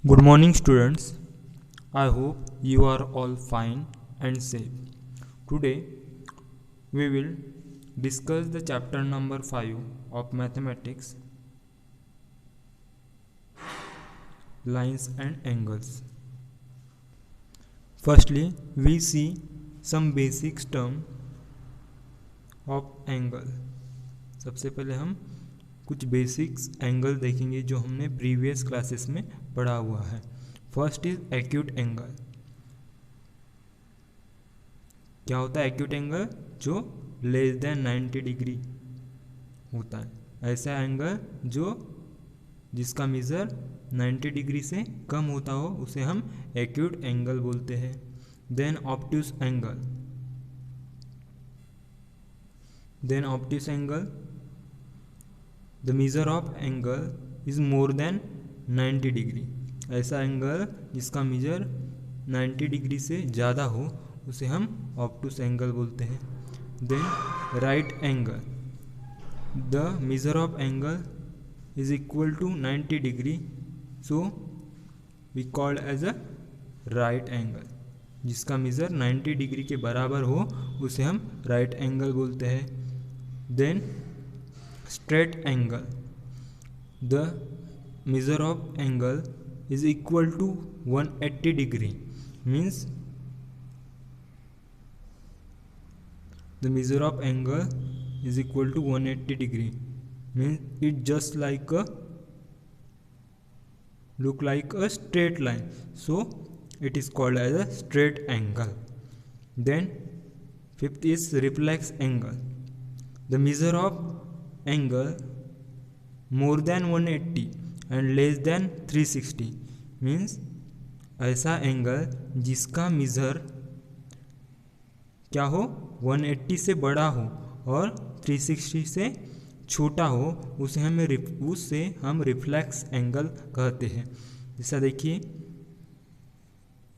Good morning, students. I hope you are all fine and safe. Today, we will discuss the chapter number 5 of mathematics, lines and angles. Firstly, we see some basic term of angle. सबसे पहले हम कुछ basics angle देखेंगे जो हमने previous classes में पढ़ा हुआ है. First is acute angle. क्या होता है एक्यूट एंगल? जो लेस देन 90 डिग्री होता है. ऐसा एंगल जो जिसका मेजर 90 डिग्री से कम होता हो उसे हम एक्यूट एंगल बोलते हैं. Then obtuse angle. The measure of angle is more than 90 degree. ऐसा एंगल जिसका मेजर 90 डिग्री से ज़्यादा हो उसे हम ऑब्टूस एंगल बोलते हैं. Then right angle. The measure of angle is equal to 90 degree, so we called as a right angle. जिसका मेजर 90 डिग्री के बराबर हो उसे हम राइट एंगल बोलते हैं. Then straight angle. The measure of angle is equal to 180 degree. Means the measure of angle is equal to 180 degree. Means it just like a look like a straight line, so it is called as a straight angle. Then fifth is reflex angle. The measure of angle more than 180 and less than 360 means ऐसा angle जिसका major क्या हो 180 से बड़ा हो और 360 से छोटा हो उसे हम रिफ्लेक्स एंगल कहते हैं. जैसा देखिए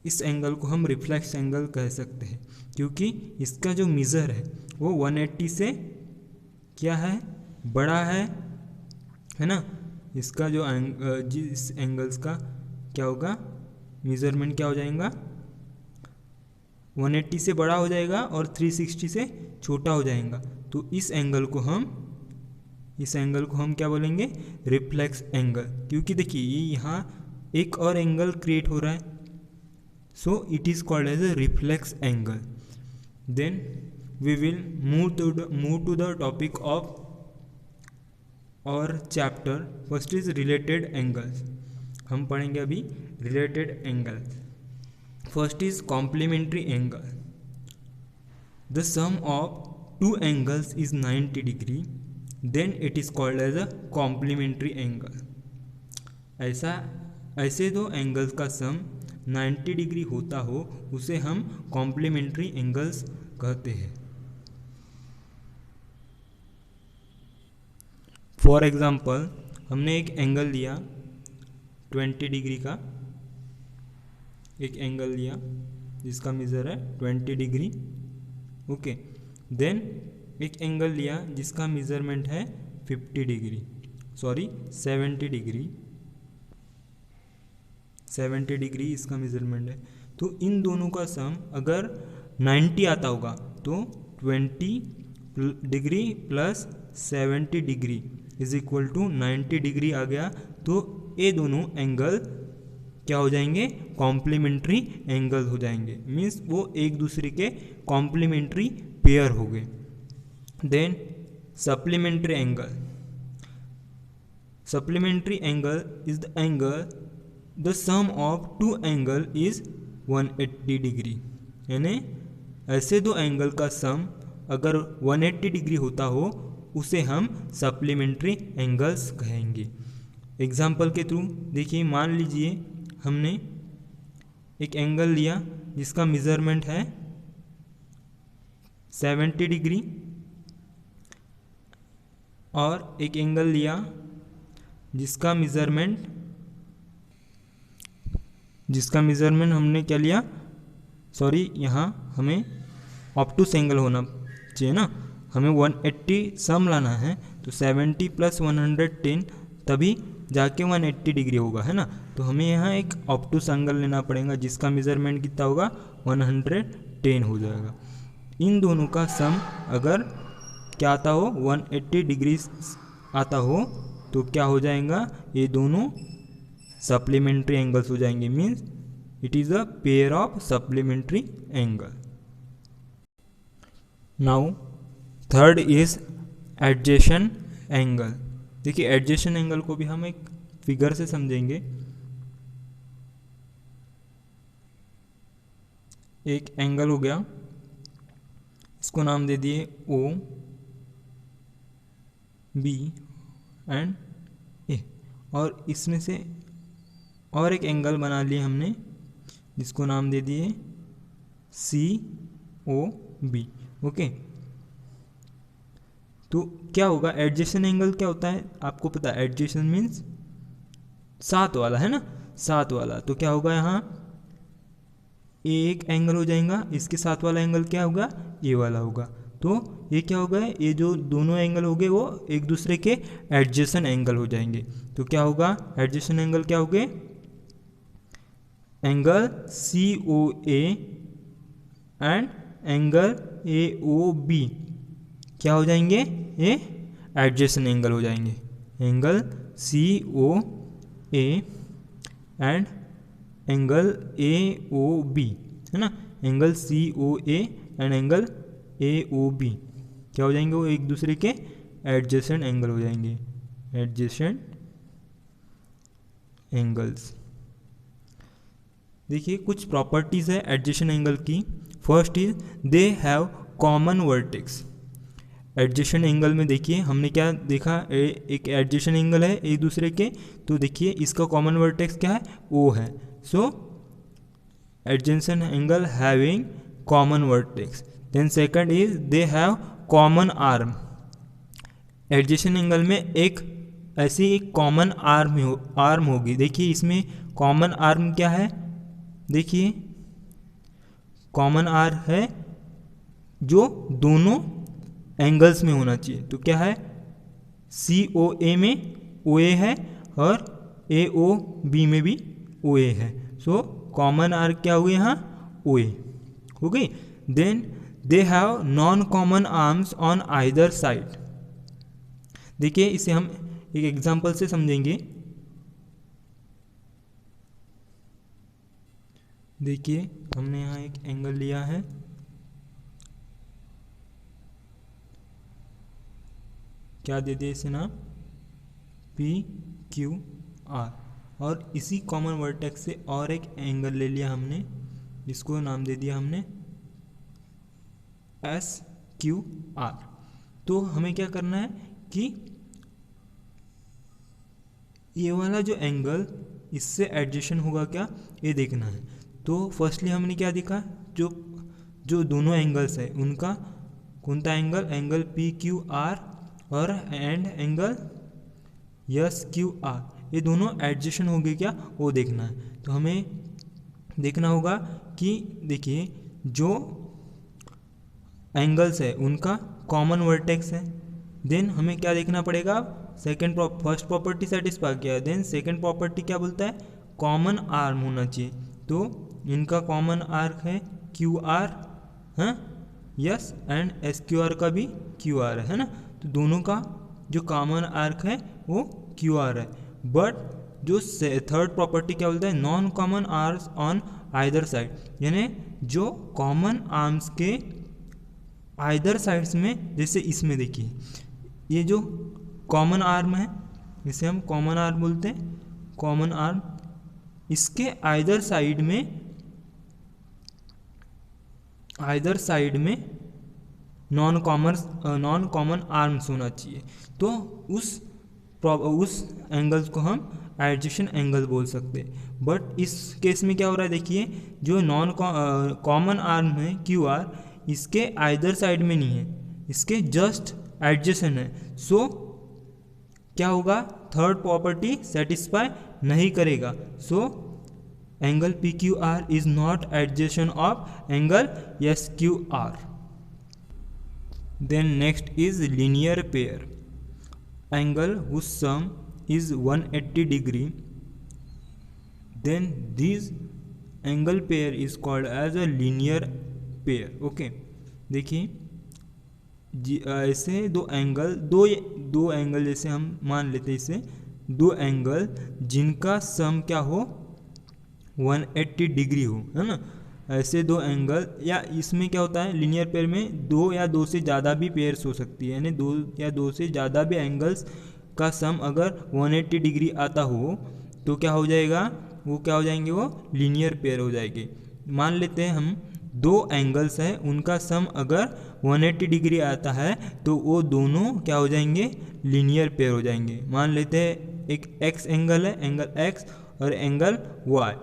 इस एंगल को हम रिफ्लेक्स एंगल कह सकते हैं क्योंकि इसका जो मेजर है वो 180 से क्या है बड़ा है ना. इसका जो जिस एंगल्स का क्या होगा मेजरमेंट क्या हो जाएगा 180 से बड़ा हो जाएगा और 360 से छोटा हो जाएगा. तो इस एंगल को हम क्या बोलेंगे रिफ्लेक्स एंगल. क्योंकि देखिए ये यहाँ एक और एंगल क्रिएट हो रहा है, so it is called as a reflex angle. Then we will move to the topic of our chapter. First is related angles. हम पढ़ेंगे अभी related angles. First is complementary angle. The sum of two angles is 90 degree, then it is called as a complementary angle. ऐसे दो angles का सम 90 degree होता हो उसे हम कॉम्प्लीमेंट्री एंगल्स कहते हैं. फॉर एग्ज़ाम्पल हमने एक एंगल लिया 20 डिग्री का. एक एंगल लिया जिसका मेजर है 20 डिग्री. ओके. देन एक एंगल लिया जिसका मेजरमेंट है 70 डिग्री इसका मेजरमेंट है. तो इन दोनों का सम अगर 90 आता होगा तो 20 degree plus 70 degree is equal to 90 degree आ गया. तो ये दोनों एंगल क्या हो जाएंगे कॉम्प्लीमेंट्री एंगल हो जाएंगे. मीन्स वो एक दूसरे के कॉम्प्लीमेंट्री पेयर हो गए. Then supplementary angle. Supplementary angle is the angle the sum of two angle is 180 degree. यानी ऐसे दो एंगल का सम अगर 180 डिग्री होता हो उसे हम सप्लीमेंट्री एंगल्स कहेंगे. एग्जाम्पल के थ्रू देखिए, मान लीजिए हमने एक एंगल लिया जिसका मेजरमेंट है 70 डिग्री और एक एंगल लिया जिसका मेजरमेंट हमने क्या लिया, यहाँ हमें ऑब्टूस एंगल होना चाहिए ना. हमें 180 सम लाना है तो 70 प्लस 110 तभी जाके 180 डिग्री होगा, है ना। तो हमें यहाँ एक ऑब्टूस एंगल लेना पड़ेगा जिसका मेजरमेंट कितना होगा 110 हो जाएगा। इन दोनों का सम अगर क्या आता हो 180 डिग्री आता हो तो क्या हो जाएगा, ये दोनों सप्लीमेंट्री एंगल्स हो जाएंगे, means it is a pair of supplementary angle. Now third is adjacent angle. देखिए एडजेसेंट एंगल को भी हम एक फिगर से समझेंगे। एक एंगल हो गया, इसको नाम दे दिए ओ बी एंड ए, और इसमें से और एक एंगल बना लिए हमने जिसको नाम दे दिए सी ओ बी। ओके, तो क्या होगा, एडजेसेंट एंगल क्या होता है आपको पता है, एडजेसेंट मीन्स साथ वाला, है ना, साथ वाला। तो क्या होगा, यहाँ एक एंगल हो जाएगा, इसके साथ वाला एंगल क्या होगा, ये वाला होगा। तो ये क्या होगा, ये जो दोनों एंगल हो गए वो एक दूसरे के एडजेसेंट एंगल हो जाएंगे। तो क्या होगा, एडजेसेंट एंगल क्या हो गए, angle C O A and angle A O B क्या हो जाएंगे, ये एडजेसेंट एंगल हो जाएंगे। Angle C O A and angle A O B, है ना, angle C O A and angle A O B क्या हो जाएंगे, वो एक दूसरे के एडजेसेंट एंगल हो जाएंगे, एडजेसेंट एंगल्स। देखिए कुछ प्रॉपर्टीज़ है एडजेसेंट एंगल की। First is they have common vertex. Adjacent angle में देखिए हमने क्या देखा, एक एडजेसेंट एंगल है एक दूसरे के, तो देखिए इसका कॉमन वर्टेक्स क्या है, ओ है। So adjacent angle having common vertex. Then second is they have common arm. Adjacent angle में एक ऐसी एक कॉमन आर्म होगी। देखिए इसमें कॉमन आर्म क्या है, देखिए कॉमन आर्म है जो दोनों एंगल्स में होना चाहिए। तो क्या है, सी ओ ए में ओ ए है और ए ओ बी में भी ओ ए है। सो कॉमन आर्म क्या हुई यहाँ, ओ ए हो गई। Then they have non common arms on either side. देखिए इसे हम एक एग्जांपल से समझेंगे। देखिए हमने यहाँ एक एंगल लिया है, क्या दे दिया इसे नाम, पी क्यू आर, और इसी कॉमन वर्टेक्स से और एक एंगल ले लिया हमने, जिसको नाम दे दिया हमने एस क्यू आर। तो हमें क्या करना है कि ये वाला जो एंगल इससे एडजेसेंट होगा क्या, ये देखना है। तो फर्स्टली हमने क्या देखा, जो दोनों एंगल्स है उनका कौन सा angle, angle P Q R और and angle S Q R, ये दोनों एडजेसेंट हो गए क्या, वो देखना है। तो हमें देखना होगा कि देखिए जो एंगल्स है उनका कॉमन वर्टेक्स है। देन हमें क्या देखना पड़ेगा, फर्स्ट प्रॉपर्टी सेटिस्फाई किया, देन सेकंड प्रॉपर्टी क्या बोलता है, कॉमन आर्म होना चाहिए। तो इनका कॉमन आर्क है क्यू आर, हाँ yes, and S Q are का भी क्यू आर है ना। तो दोनों का जो कॉमन आर्क है वो क्यू आर है। बट जो थर्ड प्रॉपर्टी क्या बोलता है, non common arms on either side, यानी जो कॉमन आर्म्स के आइदर साइड्स में, जैसे इसमें देखिए ये जो कॉमन आर्म है इसे हम कॉमन आर्म बोलते हैं, कॉमन आर्म, इसके आइदर साइड में नॉन कॉमन आर्म्स होना चाहिए। तो उस एंगल्स को हम एडजेसेंट एंगल बोल सकते हैं। बट इस केस में क्या हो रहा है, देखिए जो नॉन कॉमन आर्म है क्यू आर, इसके आइदर साइड में नहीं है, इसके जस्ट एडजेसेंट है। सो क्या होगा, थर्ड प्रॉपर्टी सेटिस्फाई नहीं करेगा। So angle P Q R is not adjacent of angle S Q R. Then next is linear pair, angle whose sum is 180 degree, then this angle pair is called as a linear pair. Okay, देखिए ऐसे दो angle जैसे हम मान लेते हैं इसे दो एंगल जिनका सम क्या हो 180 डिग्री हो, है ना। ऐसे दो एंगल, या इसमें क्या होता है लीनियर पेयर में दो या दो से ज़्यादा भी पेयर्स हो सकती है, यानी दो या दो से ज़्यादा भी एंगल्स का सम अगर 180 डिग्री आता हो तो क्या हो जाएगा, वो क्या हो जाएंगे, वो लीनियर पेयर हो जाएंगे। मान लेते हैं हम दो एंगल्स हैं, उनका सम अगर 180 डिग्री आता है तो वो दोनों क्या हो जाएंगे, लीनियर पेयर हो जाएंगे। मान लेते हैं एक एक्स एंगल है, एंगल एक्स, और एंगल वाई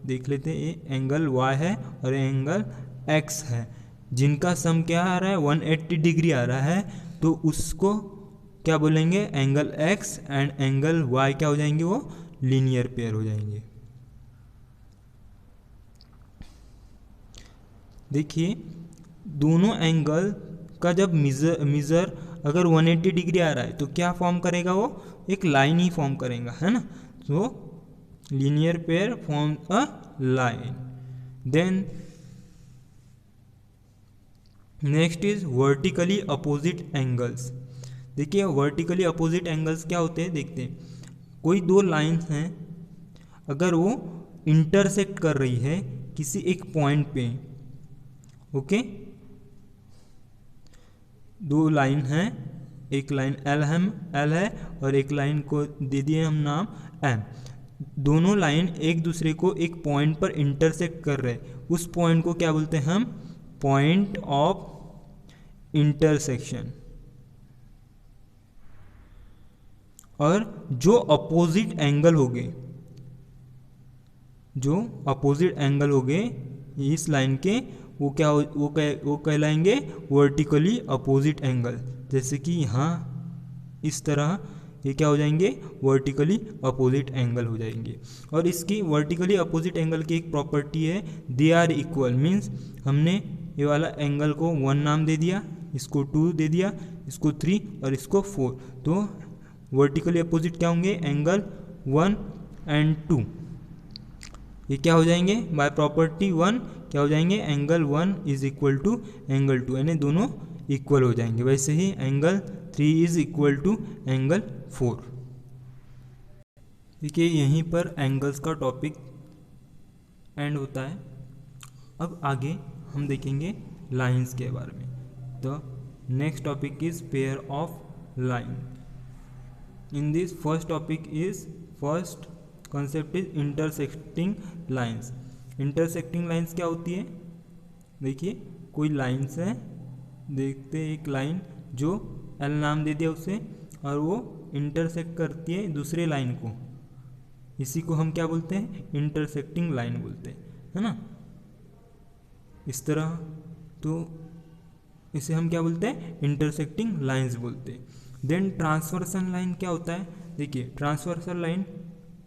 देख लेते हैं, ये एंगल वाई है और एंगल एक्स है, जिनका सम क्या आ रहा है 180 डिग्री आ रहा है, तो उसको क्या बोलेंगे, angle X and angle Y क्या हो जाएंगे, वो लीनियर पेयर हो जाएंगे। देखिए दोनों एंगल का जब मिज़र अगर 180 डिग्री आ रहा है तो क्या फॉर्म करेगा, वो एक लाइन ही फॉर्म करेगा, है ना। तो linear pair form a line. Then next is vertically opposite angles. देखिए वर्टिकली अपोजिट एंगल्स क्या होते हैं, देखते हैं। कोई दो लाइन्स हैं, अगर वो इंटरसेक्ट कर रही है किसी एक पॉइंट पे, ओके, दो लाइन हैं, एक लाइन एल है और एक लाइन को दे दिए हम नाम एम। दोनों लाइन एक दूसरे को एक पॉइंट पर इंटरसेक्ट कर रहे हैं, उस पॉइंट को क्या बोलते हैं हम, पॉइंट ऑफ इंटरसेक्शन। और जो अपोजिट एंगल हो गए इस लाइन के, वो क्या वो कहलाएंगे वर्टिकली अपोजिट एंगल। जैसे कि यहाँ इस तरह ये क्या हो जाएंगे, वर्टिकली अपोजिट एंगल हो जाएंगे। और इसकी वर्टिकली अपोजिट एंगल की एक प्रॉपर्टी है, दे आर इक्वल, मीन्स हमने ये वाला एंगल को 1 नाम दे दिया, इसको 2 दे दिया, इसको 3 और इसको 4, तो वर्टिकली अपोजिट क्या होंगे, एंगल 1 एंड 2, ये क्या हो जाएंगे बाय प्रॉपर्टी 1 क्या हो जाएंगे, angle 1 is equal to angle 2, यानी दोनों इक्वल हो जाएंगे। वैसे ही angle 3 is equal to angle 4। देखिए यहीं पर एंगल्स का टॉपिक एंड होता है। अब आगे हम देखेंगे लाइंस के बारे में। तो next topic is pair of line. In this first topic is first concept is intersecting lines. Intersecting lines क्या होती है, देखिए कोई लाइंस है, देखते एक लाइन जो एल नाम दे दिया उसे, और वो इंटरसेक्ट करती है दूसरे लाइन को, इसी को हम क्या बोलते हैं, इंटरसेक्टिंग लाइन बोलते हैं, है ना, इस तरह। तो इसे हम क्या बोलते हैं, इंटरसेक्टिंग लाइंस बोलते हैं। देन ट्रांसवर्सल लाइन क्या होता है, देखिए ट्रांसवर्सल लाइन,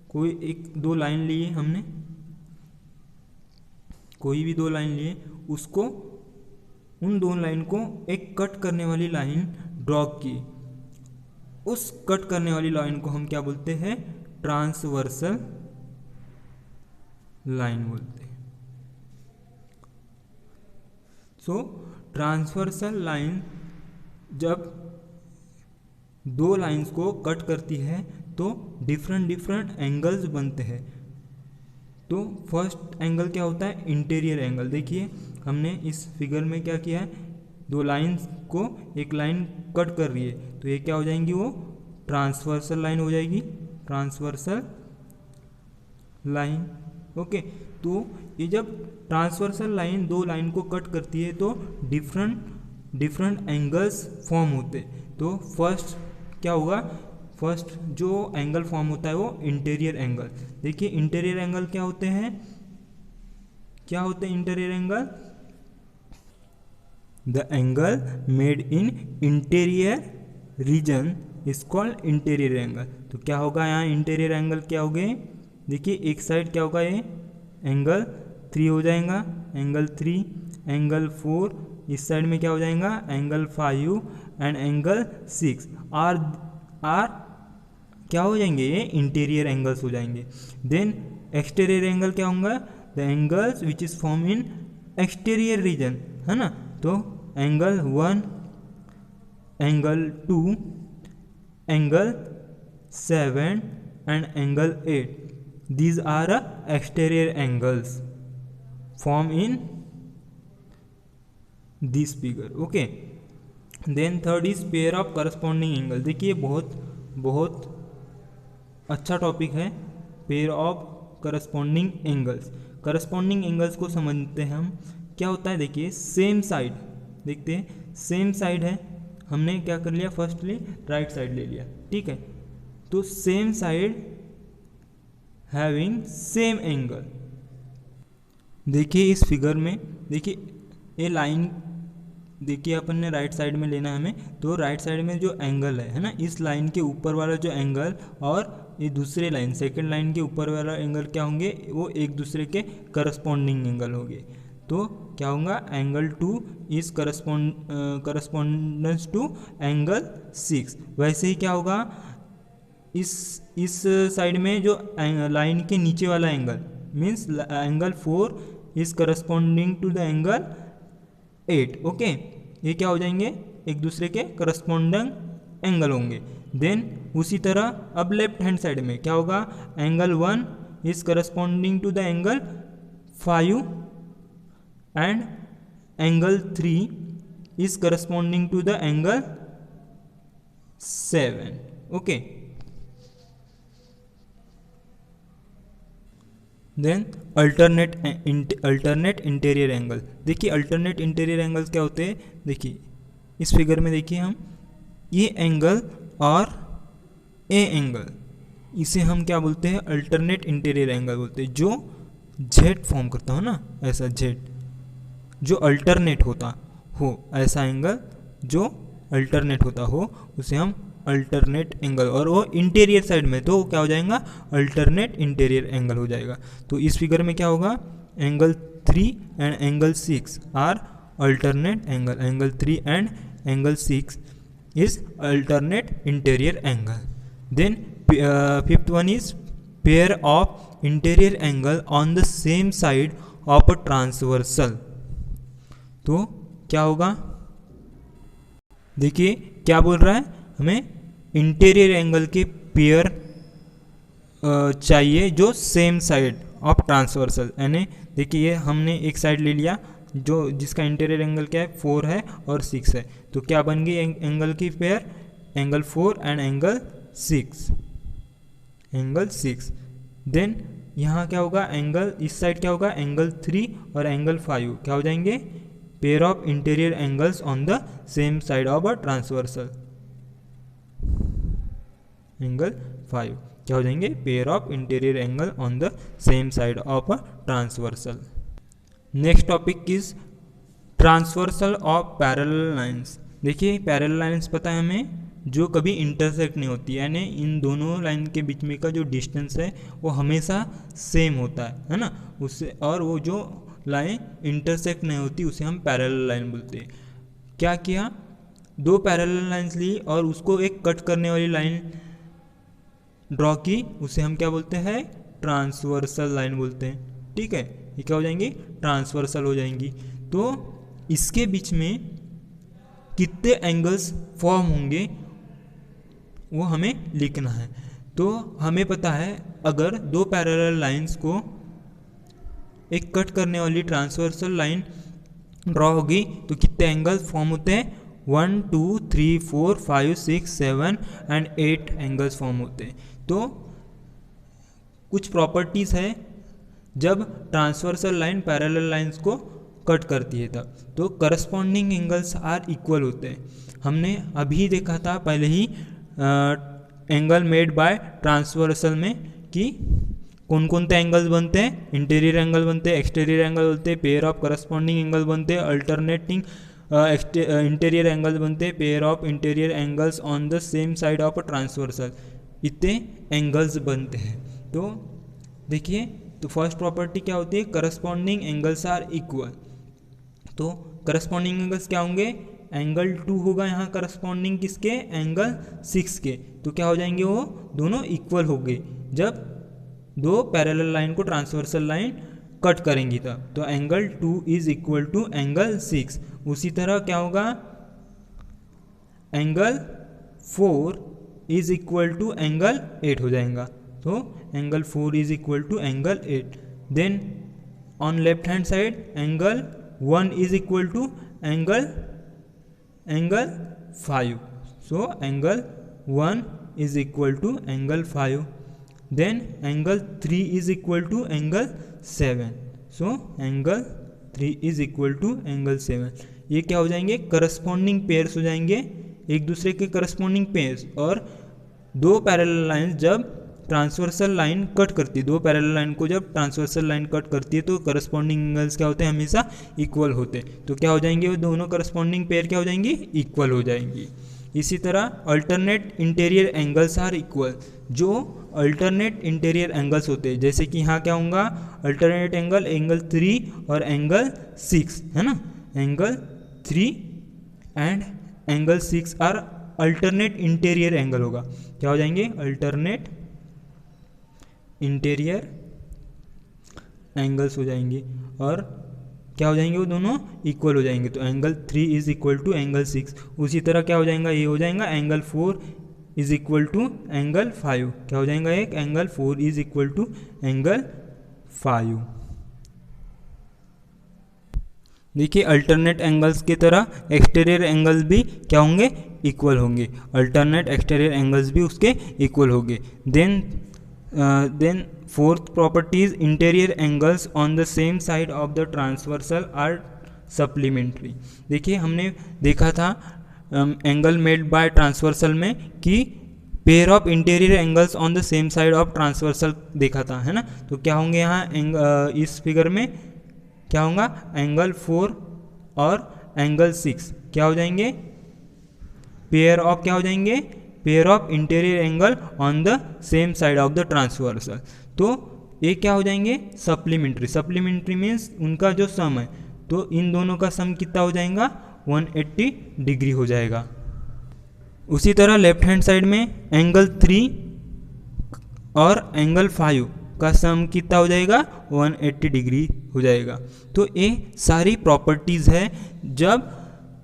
कोई एक दो लाइन लिए हमने, कोई भी दो लाइन लिए, उसको उन दो लाइन को एक कट करने वाली लाइन ड्रॉ की, उस कट करने वाली लाइन को हम क्या बोलते हैं, ट्रांसवर्सल लाइन बोलते हैं। सो ट्रांसवर्सल लाइन जब दो लाइंस को कट करती है तो डिफरेंट एंगल्स बनते हैं। तो फर्स्ट एंगल क्या होता है, इंटीरियर एंगल। देखिए हमने इस फिगर में क्या किया है, दो लाइंस को एक लाइन कट कर रही है, तो ये क्या हो जाएंगी, वो ट्रांसवर्सल लाइन हो जाएगी, ट्रांसवर्सल लाइन। ओके, तो ये जब ट्रांसवर्सल लाइन दो लाइन को कट करती है तो डिफरेंट एंगल्स फॉर्म होते हैं। तो फर्स्ट क्या होगा, फर्स्ट जो एंगल फॉर्म होता है वो इंटीरियर एंगल। देखिए इंटीरियर एंगल क्या होते हैं, interior angle, the angle made in interior region is called interior angle. तो क्या होगा यहाँ, इंटीरियर एंगल क्या हो गए, देखिए एक साइड क्या होगा, ये एंगल 3 हो जाएगा, एंगल 3, एंगल 4, इस साइड में क्या हो जाएगा, एंगल 5 एंड एंगल 6 आर क्या हो जाएंगे, ये इंटीरियर एंगल्स हो जाएंगे। देन एक्सटीरियर एंगल क्या होगा, the angles which is form in exterior region, है ना। तो angle 1, angle 2, angle 7 and angle 8, these are exterior angles formed in this figure, okay. then third is pair of corresponding angle। देखिए बहुत अच्छा topic है, pair of corresponding angles. Corresponding angles को समझते हैं हम, क्या होता है। देखिए सेम साइड, देखते हैं सेम साइड है, हमने क्या कर लिया, फर्स्टली राइट साइड ले लिया, ठीक है। तो same side having same angle. देखिए इस फिगर में, देखिए ये लाइन, देखिए अपन ने राइट साइड में लेना है हमें, तो राइट साइड में जो एंगल है ना, इस लाइन के ऊपर वाला जो एंगल और ये दूसरे लाइन सेकंड लाइन के ऊपर वाला एंगल क्या होंगे, वो एक दूसरे के करस्पॉन्डिंग एंगल होंगे। तो क्या होगा, angle 2 is correspondence to angle 6। वैसे ही क्या होगा, इस साइड में जो लाइन के नीचे वाला angle means angle 4 is corresponding to the angle 8, okay. ये क्या हो जाएंगे, एक दूसरे के करस्पॉन्डिंग एंगल होंगे। देन उसी तरह अब लेफ्ट हैंड साइड में क्या होगा, angle 1 is corresponding to the angle 5 and angle 3 is corresponding to the angle 7, okay. Then alternate interior angle. देखिए अल्टरनेट इंटीरियर एंगल्स क्या होते हैं, देखिए इस फिगर में देखिए हम, ये एंगल और ए एंगल, इसे हम क्या बोलते हैं, अल्टरनेट इंटीरियर एंगल बोलते हैं। जो जेड फॉर्म करता हो ना, ऐसा जेड जो अल्टरनेट होता हो, ऐसा एंगल जो अल्टरनेट होता हो उसे हम अल्टरनेट एंगल, और वो इंटीरियर साइड में तो क्या हो जाएगा, अल्टरनेट इंटीरियर एंगल हो जाएगा। तो इस फिगर में क्या होगा, angle 3 and angle 6 are alternate angle, angle 3 and angle 6 is alternate interior angle. Then fifth one is pair of interior angle on the same side of a transversal. तो क्या होगा, देखिए क्या बोल रहा है, हमें इंटीरियर एंगल के पेयर चाहिए जो सेम साइड ऑफ ट्रांसवर्सल, यानी देखिए ये हमने एक साइड ले लिया जो जिसका इंटीरियर एंगल क्या है, 4 है और 6 है। तो क्या बन गई एंगल की pair, angle 4 and angle 6, angle 6। Then यहाँ क्या होगा, एंगल इस साइड क्या होगा, एंगल 3 और एंगल 5 क्या हो जाएंगे, pair of interior angles on the same side of a transversal, angle 5 क्या हो जाएंगे, pair of interior angle on the same side of a transversal. Next topic is transversal of parallel lines. देखिए parallel lines पता है हमें, जो कभी intersect नहीं होती, यानी इन दोनों लाइन के बीच में का जो डिस्टेंस है वो हमेशा सेम होता है ना, उससे, और वो जो लाइन इंटरसेक्ट नहीं होती उसे हम पैरेलल लाइन बोलते हैं। क्या किया, दो पैरेलल लाइंस ली और उसको एक कट करने वाली लाइन ड्रॉ की, उसे हम क्या बोलते हैं, ट्रांसवर्सल लाइन बोलते हैं, ठीक है। ये क्या हो जाएंगी, ट्रांसवर्सल हो जाएंगी। तो इसके बीच में कितने एंगल्स फॉर्म होंगे वो हमें लिखना है। तो हमें पता है अगर दो पैरेलल लाइंस को एक कट करने वाली ट्रांसवर्सल लाइन ड्रॉ होगी तो कितने एंगल्स फॉर्म होते हैं, 1 2 3 4 5 6 7 एंड 8 एंगल्स फॉर्म होते हैं। तो कुछ प्रॉपर्टीज़ है जब ट्रांसवर्सल लाइन पैरेलल लाइंस को कट करती है तब, तो करस्पॉन्डिंग एंगल्स आर इक्वल होते हैं। हमने अभी देखा था पहले ही एंगल मेड बाय ट्रांसवर्सल में कि कौन कौन से एंगल्स बनते हैं, इंटीरियर एंगल बनते हैं, एक्सटीरियर एंगल बनते हैं, पेयर ऑफ करस्पॉन्डिंग एंगल बनते हैं, अल्टरनेटिंग इंटीरियर एंगल बनते हैं, pair of interior angles on the same side of a transversal, इतने एंगल्स बनते हैं। तो देखिए, तो फर्स्ट प्रॉपर्टी क्या होती है, करस्पॉन्डिंग एंगल्स आर इक्वल। तो करस्पॉन्डिंग एंगल्स क्या होंगे, एंगल 2 होगा यहाँ करस्पॉन्डिंग किसके, एंगल 6 के। तो क्या हो जाएंगे, वो दोनों इक्वल हो गए जब दो पैरेलल लाइन को ट्रांसवर्सल लाइन कट करेंगी तब। तो angle 2 is equal to angle 6। उसी तरह क्या होगा, angle 4 is equal to angle 8 हो जाएगा। तो angle 4 is equal to angle 8। Then on left hand side angle 1 is equal to angle 5। So angle 1 is equal to angle 5। Then angle 3 is equal to angle 7। So angle 3 is equal to angle 7। ये क्या हो जाएंगे, corresponding pairs हो जाएंगे, एक दूसरे के corresponding pairs. और दो पैरेलल लाइन जब ट्रांसवर्सल लाइन कट करती है, दो पैरेलल लाइन को जब ट्रांसवर्सल लाइन कट करती है तो करस्पॉन्डिंग एंगल्स क्या होते हैं, हमेशा इक्वल होते हैं। तो क्या हो जाएंगे, वो दोनों करस्पॉन्डिंग पेयर क्या हो जाएंगी, इक्वल हो जाएंगी। इसी तरह alternate interior angles are equal. जो अल्टरनेट इंटीरियर एंगल्स होते हैं, जैसे कि यहाँ क्या होगा, अल्टरनेट एंगल एंगल 3 और एंगल 6 है ना। Angle 3 and angle 6 are alternate interior angle होगा। क्या हो जाएंगे, अल्टरनेट इंटीरियर एंगल्स हो जाएंगे और क्या हो जाएंगे, वो दोनों इक्वल हो जाएंगे। तो angle 3 is equal to angle 6। उसी तरह क्या हो जाएगा, ये हो जाएगा angle 4 is equal to angle 5। क्या हो जाएगा, एक angle 4 is equal to angle 5। देखिए अल्टरनेट एंगल्स की तरह एक्सटीरियर एंगल्स भी क्या होंगे, इक्वल होंगे। अल्टरनेट एक्सटीरियर एंगल्स भी उसके इक्वल होंगे। Then fourth properties, interior angles on the same side of the transversal are supplementary. देखिए हमने देखा था एंगल मेड बाय ट्रांसवर्सल में कि pair of interior angles on the same side of transversal देखा था, है ना। तो क्या होंगे यहाँ इस फिगर में क्या होगा, एंगल 4 और एंगल 6 क्या हो जाएंगे, पेयर ऑफ क्या हो जाएंगे, pair of interior angle on the same side of the transversal. तो ये क्या हो जाएंगे, सप्लीमेंट्री। सप्लीमेंट्री मीन्स उनका जो सम है, तो इन दोनों का सम कितना हो जाएगा, 180 डिग्री हो जाएगा। उसी तरह लेफ्ट हैंड साइड में एंगल 3 और एंगल 5 का सम कितना हो जाएगा, 180 डिग्री हो जाएगा। तो ये सारी प्रॉपर्टीज़ है जब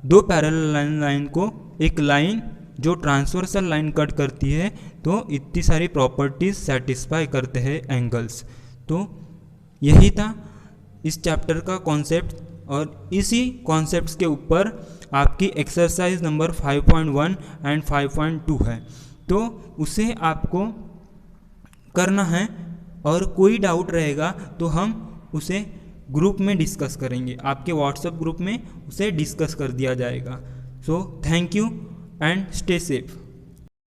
दो पैरेलल लाइन को एक लाइन जो ट्रांसवर्सल लाइन कट करती है तो इतनी सारी प्रॉपर्टीज सेटिस्फाई करते हैं एंगल्स। तो यही था इस चैप्टर का कॉन्सेप्ट और इसी कॉन्सेप्ट्स के ऊपर आपकी एक्सरसाइज नंबर 5.1 एंड 5.2 है। तो उसे आपको करना है और कोई डाउट रहेगा तो हम उसे ग्रुप में डिस्कस करेंगे, आपके व्हाट्सएप ग्रुप में उसे डिस्कस कर दिया जाएगा। So thank you and stay safe.